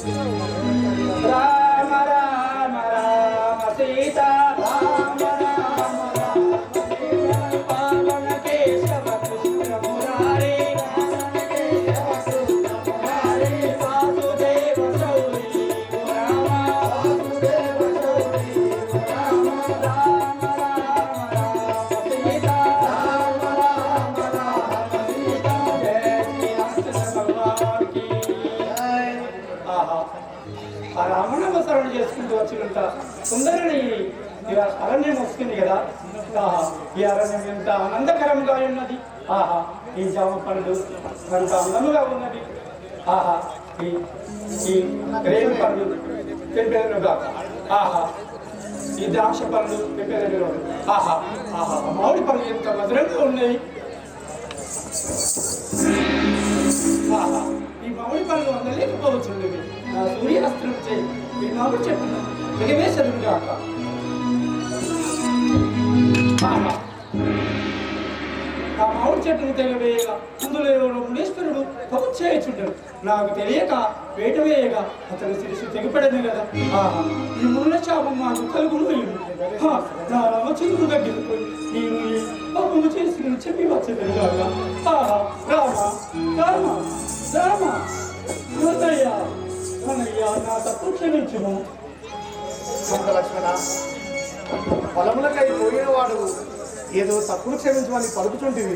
రామ రామ రామ సీతా రామ రామ రామ పావన Keshava Krishna Murari Vasudeva saury Rama Vasudeva saury Rama Rama Rama Rama Sita Rama Rama Rama Sita జయ శ్రీ రామచంద్ర భగవాన్ కి ఆహా ఆ రామనామస్మరణ చేసుకుంటూ వచ్చినంత సుందరిని అరణ్యం వస్తుంది కదా. ఆహా ఈ అరణ్యం ఎంత ఆనందకరంగా ఉన్నది. ఆహా ఈ జామ పండు ఎంత అందముగా ఉన్నది. ఆహా ఈ రేగు పండ్లు పెంపెదనుగా. ఆహా ఈ ద్రాక్ష పండ్లు పెంపెదనుగా. ఆహా ఆహా మామిడి పండ్లు ఎంత మధురంగా ఉన్నాయి. ఆహా ఈ మామిడి పనులు అందలేకపోవచ్చు. నా సూర్యాస్త్రం చేయి ఈ మామిడి చెట్టు ఎగవేసరు కాక. ఆ మామిడి చెట్టును తెగవేయగా అందులో ఎవరో మునీశ్వరుడు తప్పు చేయుచుంటాడు. నాకు తెలియక వేట వేయగా అతని శిరస్సు తెగిపడను కదా. ఆహా ఈ మున్న శాపం మాకు కలుగును. నా రామచంద్రుడు దగ్గరికి పోయి నేను ఈ పాపము చేసి చెప్పి వచ్చేది కాగా. ఆహా రామ రామ రామ అన్నయ్య అన్నయ్య నా తప్పు క్షమించుము. లక్ష్మణ పొలములకై పోయినవాడు ఏదో తప్పులు క్షమించమని పలుకుతుంటివి.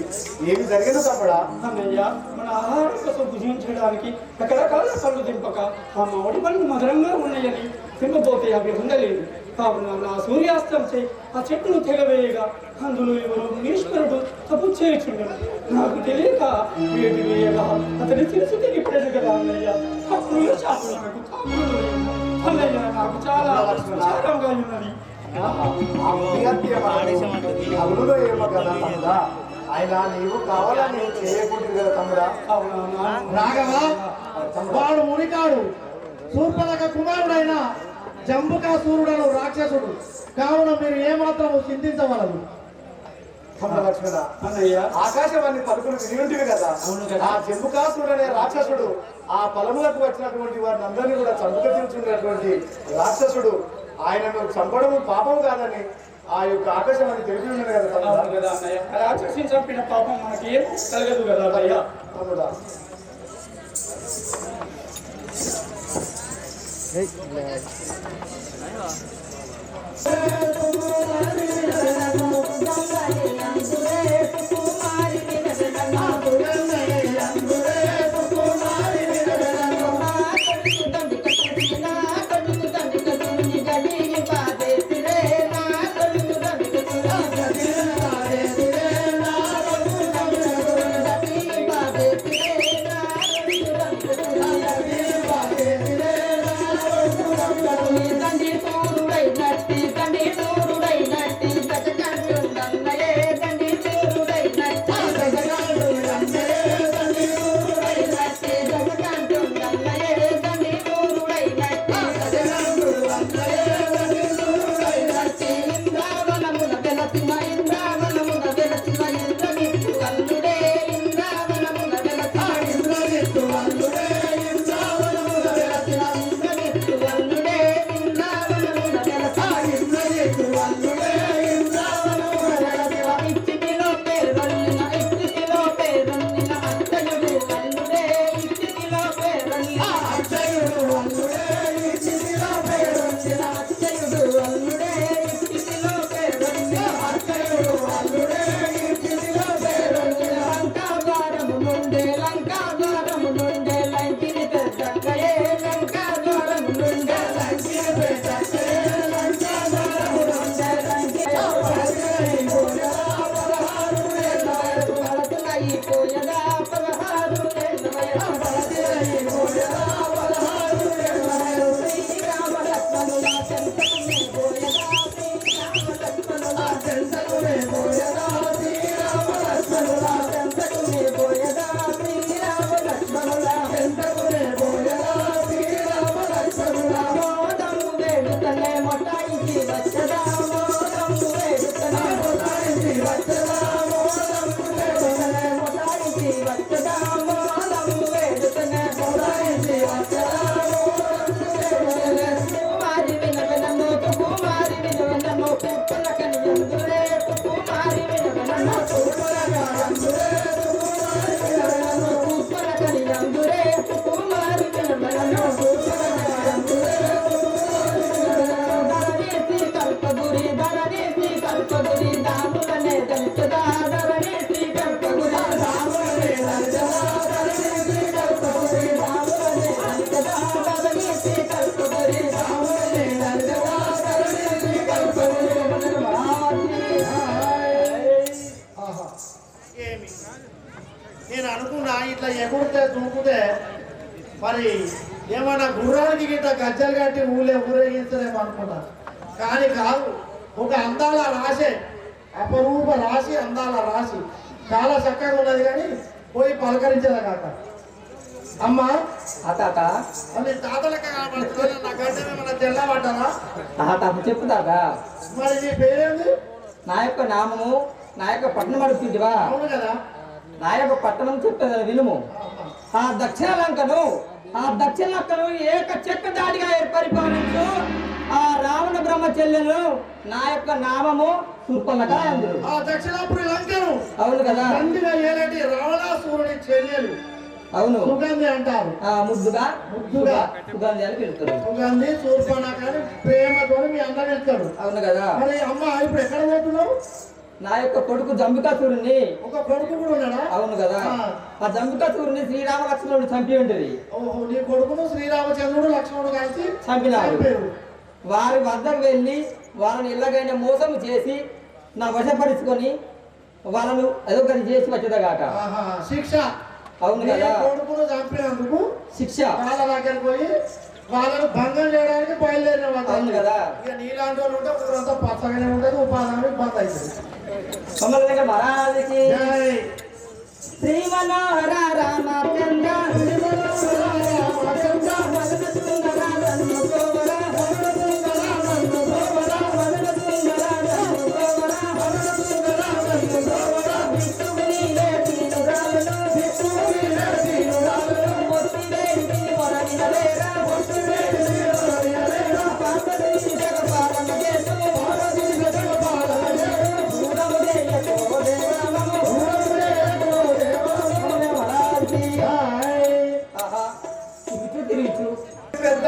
ఏమి జరిగిన తమ్ముడా? అన్నయ్య మన ఆహారం కోసం భుజించడానికి రకరకాల పళ్ళు దింపక ఆ మామిడి పళ్ళు మధురంగా ఉన్నాయని తింపబోతే అవి ఉండలేదు. కావున నా సూర్యాస్తం చేయి ఆ చెట్టును తెగవేయగా అందులో ఎవరు మునీశ్వరుడు తప్పు చేయుచుండను. నాకు తెలియక వేటి వేయగా అతని తెలుసు తెగిపడదు కదా అన్నయ్య. అప్పుడు శాపం నాకు అన్నయ్య నాకు చాలా విచారంగా ఉన్నది. అవునులో ఏమో కదా తమ్ముడా. ఆయన నీవు కావాలని చేయకూడదు కదా తమ్ముడా. రాఘవ వాడు మునికాడు శూర్పణఖ కుమారుడైన జంబుకాసురుడను రాక్షసుడు. కావున మీరు ఏమాత్రం చింతించవలదు. లక్ష్మణ అన్నయ్య ఆకాశవాణి పలుకులు వినింటివి కదా. ఆ జంబుకాసురుడు అనే రాక్షసుడు ఆ పొలములకు వచ్చినటువంటి వారిని అందరినీ కూడా చంపుక తీర్చుకున్నటువంటి రాక్షసుడు ఆయనను చంపడం పాపం కాదని ఆ యొక్క ఆకాశవాణి తెలిపి ఉన్నది కదా కదా అన్నయ్య. రాక్షసిని చంపిన పాపం మనకి ఏం కలగదు కదా అయ్యా. తమ్ముడా తండ్రి తూరుడై నట్టి ఇట్లా ఎగురితే దూకుతే మరి ఏమన్నా గుర్రానికి గిట్ట గజ్జలు కట్టి ఊరేగించలేము అనుకున్నా. కానీ కాదు, ఒక అందాల రాసే, అపరూప రాశి, అందాల రాశి చాలా చక్కగా ఉన్నది. కానీ పోయి పలకరించలే కాక అమ్మ తాత అది తాతలక కనబడుతుంది. నా గడ్డ ఏమన్నా తెల్లబడ్డారా? తప్పు చెప్పు తాత. మరి నీ పేరేంది? నా యొక్క నామము, నా యొక్క పట్టణం అడుగుతుంటివా? అవును కదా. నా యొక్క పట్టణం చెప్పేది వినుము. ఆ దక్షిణ లంకను ఏక చెక్క దాడిగా పరిపాలించు ఆ రావణ బ్రహ్మచర్యను నా యొక్క నామము శూర్పణఖ అందురు. ఆ దక్షిణాపురి లంకను అవును కదా. తండ్రిగా ఏలాంటి రావణాసురుని చెల్లెలు అవును సుగంధి అంటారు. ముద్దుగా సుగంధి అని పిలుస్తారు. సుగంధి శూర్పణఖ అని ప్రేమతో మీ అన్న వెళ్తాడు. అవును కదా. మరి అమ్మ ఇప్పుడు ఎక్కడ పోతున్నావు? నా యొక్క కొడుకు జంబికాసురుణ్ణి. ఒక కొడుకు కూడా ఉన్నాడా? అవును కదా. ఆ జంబికాసురుణ్ణి శ్రీరామ లక్ష్మణుడు చంపి ఉంటుంది. ఓహో, నీ కొడుకును శ్రీరామచంద్రుడు లక్ష్మణుడు కలిసి చంపినారు. వారి వద్దకు వెళ్ళి వాళ్ళని ఎలాగైనా మోసం చేసి నా వశపరుచుకొని వాళ్ళను ఏదో ఒకటి చేసి వచ్చేదాకా శిక్ష. అవును కదా. కొడుకును చంపినందుకు శిక్ష. వాళ్ళ దగ్గరికి పోయి వాళ్ళను భంగం చేయడానికి బయలుదేరిన వాళ్ళు. అవును కదా. ఇక నీలాంటి వాళ్ళు ఉంటే ఊరంతా పచ్చగానే ఉంటుంది, ఉపాధి బంద్ అవుతుంది. మహారాజుకి శ్రీ మనోహర రామచంద్ర పెద్ద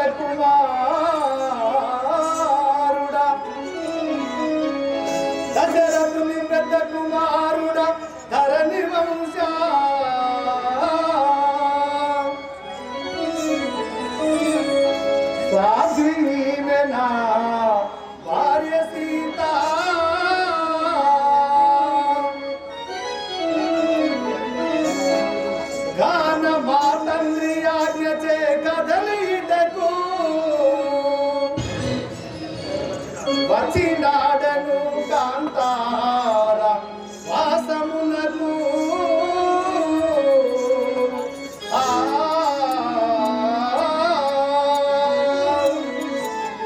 కుమారుడా, దశరథుని పెద్ద కుమారుడా, ధరణి వంశ సాధ్వి నీవెనా భార్య సీత